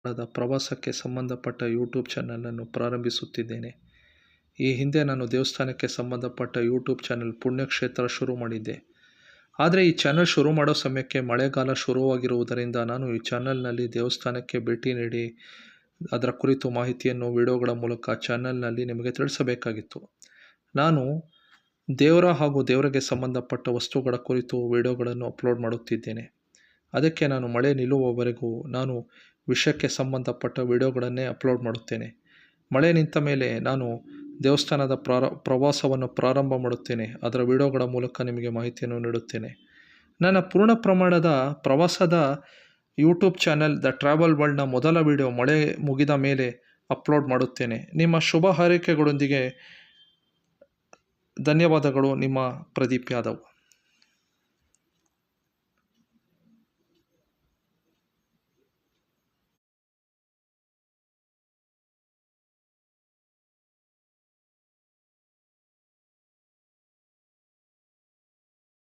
ಪ್ರವಾಸಕ್ಕೆ ಸಂಬಂಧಪಟ್ಟ ಯೂಟ್ಯೂಬ್ ಚಾನಲನ್ನು ಪ್ರಾರಂಭಿಸುತ್ತಿದ್ದೇನೆ. ಈ ಹಿಂದೆ ನಾನು ದೇವಸ್ಥಾನಕ್ಕೆ ಸಂಬಂಧಪಟ್ಟ ಯೂಟ್ಯೂಬ್ ಚಾನಲ್ ಪುಣ್ಯಕ್ಷೇತ್ರ ಶುರು ಮಾಡಿದ್ದೆ. ಆದರೆ ಈ ಚಾನಲ್ ಶುರು ಮಾಡೋ ಸಮಯಕ್ಕೆ ಮಳೆಗಾಲ ಶುರುವಾಗಿರುವುದರಿಂದ ನಾನು ಈ ಚಾನಲ್ನಲ್ಲಿ ದೇವಸ್ಥಾನಕ್ಕೆ ಭೇಟಿ ನೀಡಿ ಅದರ ಕುರಿತು ಮಾಹಿತಿಯನ್ನು ವಿಡಿಯೋಗಳ ಮೂಲಕ ಚಾನಲ್ನಲ್ಲಿ ನಿಮಗೆ ತಿಳಿಸಬೇಕಾಗಿತ್ತು. ನಾನು ದೇವರ ಹಾಗೂ ದೇವರಿಗೆ ಸಂಬಂಧಪಟ್ಟ ವಸ್ತುಗಳ ಕುರಿತು ವಿಡಿಯೋಗಳನ್ನು ಅಪ್ಲೋಡ್ ಮಾಡುತ್ತಿದ್ದೇನೆ. ಅದಕ್ಕೆ ನಾನು ಮಳೆ ನಿಲ್ಲುವವರೆಗೂ ನಾನು ವಿಷಯಕ್ಕೆ ಸಂಬಂಧಪಟ್ಟ ವಿಡಿಯೋಗಳನ್ನೇ ಅಪ್ಲೋಡ್ ಮಾಡುತ್ತೇನೆ. ಮಳೆ ನಿಂತ ಮೇಲೆ ನಾನು ದೇವಸ್ಥಾನದ ಪ್ರವಾಸವನ್ನು ಪ್ರಾರಂಭ ಮಾಡುತ್ತೇನೆ. ಅದರ ವಿಡಿಯೋಗಳ ಮೂಲಕ ನಿಮಗೆ ಮಾಹಿತಿಯನ್ನು ನೀಡುತ್ತೇನೆ. ನನ್ನ ಪೂರ್ಣ ಪ್ರಮಾಣದ ಪ್ರವಾಸದ ಯೂಟ್ಯೂಬ್ ಚಾನಲ್ ದ ಟ್ರಾವೆಲ್ ವರ್ಲ್ಡ್ನ ಮೊದಲ ವಿಡಿಯೋ ಮಳೆ ಮುಗಿದ ಮೇಲೆ ಅಪ್ಲೋಡ್ ಮಾಡುತ್ತೇನೆ. ನಿಮ್ಮ ಶುಭ ಹಾರೈಕೆಗಳೊಂದಿಗೆ ಧನ್ಯವಾದಗಳು. ನಿಮ್ಮ ಪ್ರದೀಪ್ ಯಾದವ್.